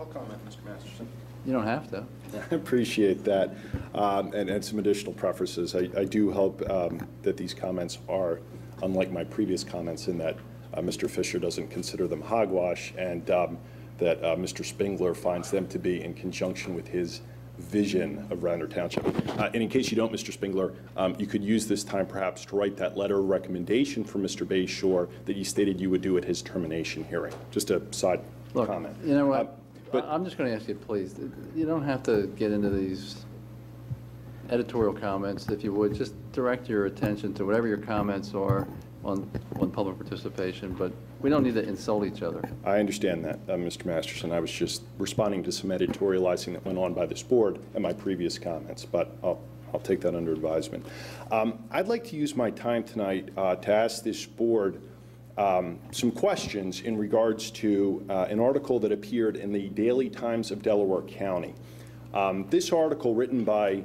I'll comment, Mr. Masterson. You don't have to. I appreciate that, and some additional prefaces. I do hope that these comments are, unlike my previous comments, in that Mr. Fisher doesn't consider them hogwash, and that Mr. Spengler finds them to be in conjunction with his vision of Radnor Township. And in case you don't, Mr. Spengler, you could use this time perhaps to write that letter of recommendation for Mr. Bayshore that you stated you would do at his termination hearing. Just a side comment. You know what? I'm just going to ask you, please, you don't have to get into these editorial comments. If you would, just direct your attention to whatever your comments are on public participation, but we don't need to insult each other. I understand that, Mr. Masterson. I was just responding to some editorializing that went on by this board and my previous comments, but I'll take that under advisement. I'd like to use my time tonight to ask this board some questions in regards to an article that appeared in the Daily Times of Delaware County. This article, written by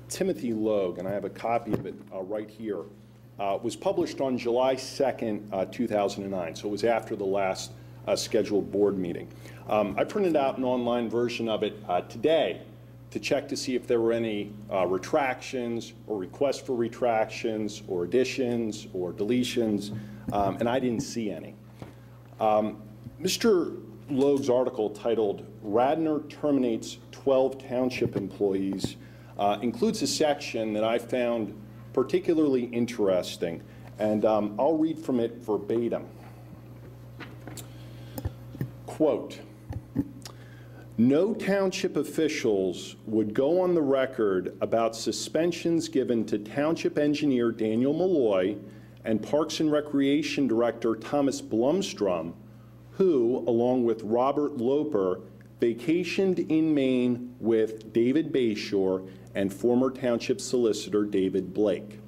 Timothy Logue, and I have a copy of it right here, was published on July 2nd, 2009, so it was after the last scheduled board meeting. I printed out an online version of it today to check to see if there were any retractions or requests for retractions or additions or deletions, and I didn't see any. Mr. Logue's article, titled "Radnor Terminates 12 Township Employees," includes a section that I found particularly interesting, and I'll read from it verbatim. Quote, "No township officials would go on the record about suspensions given to Township Engineer Daniel Malloy and Parks and Recreation Director Thomas Blumstrom, who, along with Robert Loper, vacationed in Maine with David Bayshore and former township solicitor David Blake.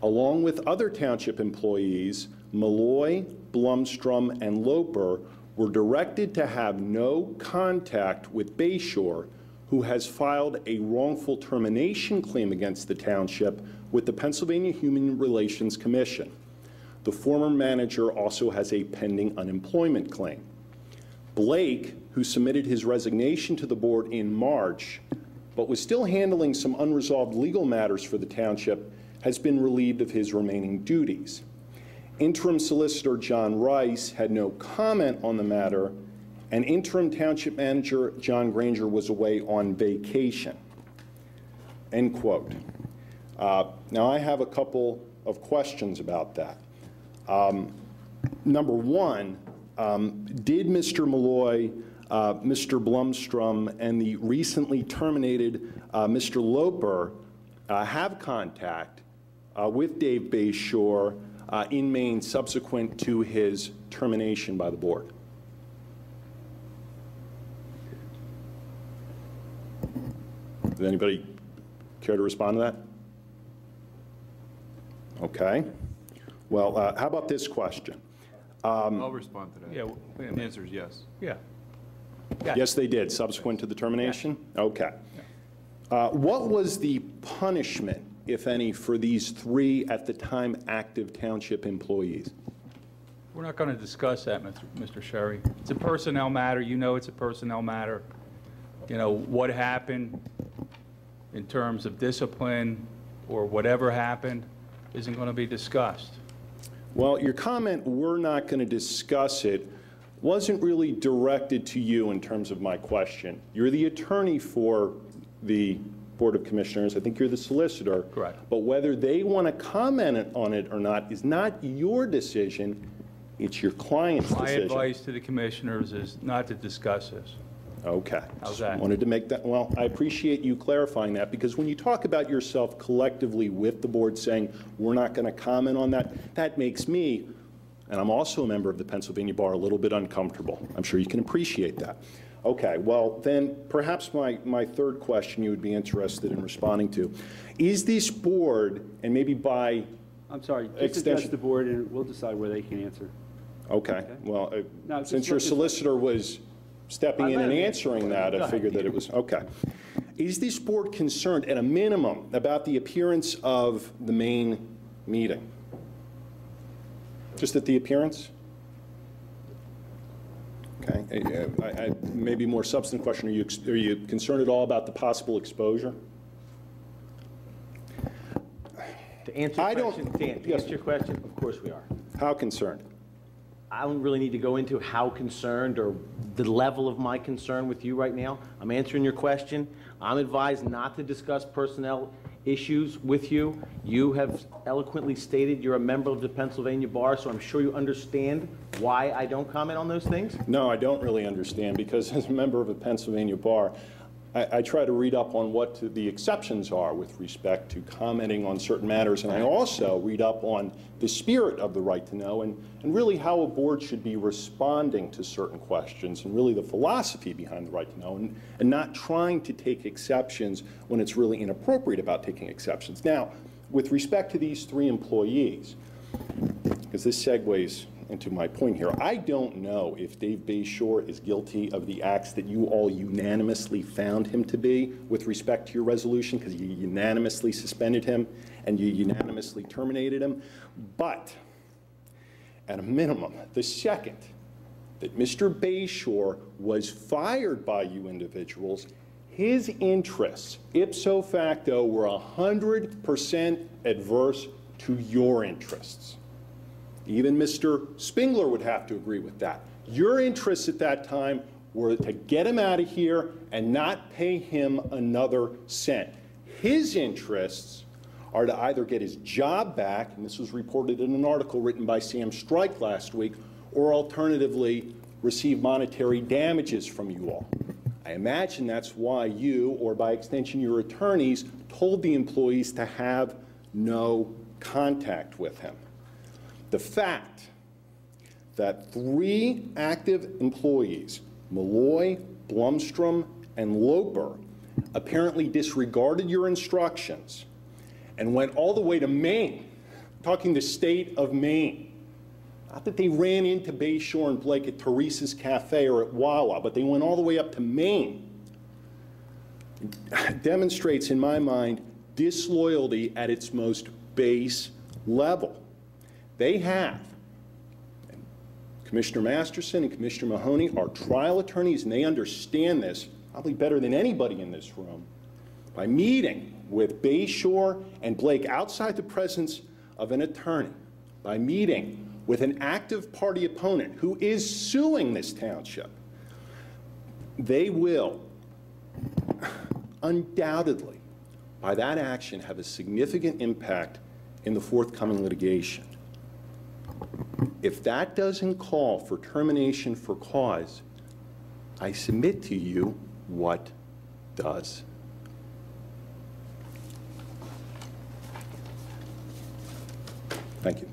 Along with other township employees, Malloy, Blumstrom, and Loper were directed to have no contact with Bayshore, who has filed a wrongful termination claim against the township with the Pennsylvania Human Relations Commission. The former manager also has a pending unemployment claim. Blake, who submitted his resignation to the board in March, but was still handling some unresolved legal matters for the township, has been relieved of his remaining duties. Interim Solicitor John Rice had no comment on the matter, and Interim Township Manager John Granger was away on vacation." End quote. Now, I have a couple of questions about that. Number one, did Mr. Malloy, Mr. Blumstrom, and the recently terminated Mr. Loper have contact with Dave Bayshore in Maine subsequent to his termination by the board? Does anybody care to respond to that? Okay. Well, how about this question? I'll respond to that. Yeah, the answer is yes. Yeah. Yes, they did, subsequent to the termination? Yeah. Okay. Yeah. What was the punishment, if any, for these 3 at the time active township employees? We're not going to discuss that, Mr. Sherry. It's a personnel matter. You know it's a personnel matter. You know, what happened in terms of discipline or whatever happened isn't going to be discussed. Well, your comment, "we're not going to discuss it," wasn't really directed to you in terms of my question. You're the attorney for the Board of Commissioners. I think you're the solicitor. Correct. But whether they want to comment on it or not is not your decision. It's your client's decision. My advice to the commissioners is not to discuss this. Okay. How's that? Wanted to make that, well, I appreciate you clarifying that, because when you talk about yourself collectively with the board saying, "we're not going to comment on that," that makes me, and I'm also a member of the Pennsylvania Bar, a little bit uncomfortable. I'm sure you can appreciate that. Okay, well, then perhaps my third question you would be interested in responding to. Is this board, and maybe by I'm sorry, just address the board and we'll decide where they can answer. Okay. Well, since your solicitor was stepping in and answering that, I figured that it was, okay. Is this board concerned, at a minimum, about the appearance of the Maine meeting? Just at the appearance? Okay. Maybe more substantive question. Are you concerned at all about the possible exposure? To answer your question, Dan, to answer your question, of course we are. How concerned? I don't really need to go into how concerned or the level of my concern with you right now. I'm answering your question. I'm advised not to discuss personnel issues with you. You have eloquently stated you're a member of the Pennsylvania Bar, so I'm sure you understand why I don't comment on those things. No, I don't really understand, because as a member of the Pennsylvania Bar, I try to read up on what the exceptions are with respect to commenting on certain matters, and I also read up on the spirit of the right to know and really how a board should be responding to certain questions, and really the philosophy behind the right to know, and not trying to take exceptions when it's really inappropriate about taking exceptions. Now, with respect to these 3 employees, because this segues into my point here, I don't know if Dave Bayshore is guilty of the acts that you all unanimously found him to be with respect to your resolution, because you unanimously suspended him and you unanimously terminated him. But at a minimum, the second that Mr. Bayshore was fired by you individuals, his interests, ipso facto, were 100% adverse to your interests. Even Mr. Spingler would have to agree with that. Your interests at that time were to get him out of here and not pay him another cent. His interests are to either get his job back, and this was reported in an article written by Sam Strike last week, or alternatively receive monetary damages from you all. I imagine that's why you, or by extension your attorneys, told the employees to have no contact with him. The fact that 3 active employees, Malloy, Blumstrom, and Loper, apparently disregarded your instructions and went all the way to Maine, talking the state of Maine. Not that they ran into Bayshore and Blake at Teresa's Cafe or at Wawa, but they went all the way up to Maine. It demonstrates, in my mind, disloyalty at its most base level. They have, and Commissioner Masterson and Commissioner Mahoney are trial attorneys, and they understand this probably better than anybody in this room, by meeting with Bayshore and Blake outside the presence of an attorney, by meeting with an active party opponent who is suing this township. They will undoubtedly, by that action, have a significant impact in the forthcoming litigation. If that doesn't call for termination for cause, I submit to you what does. Thank you.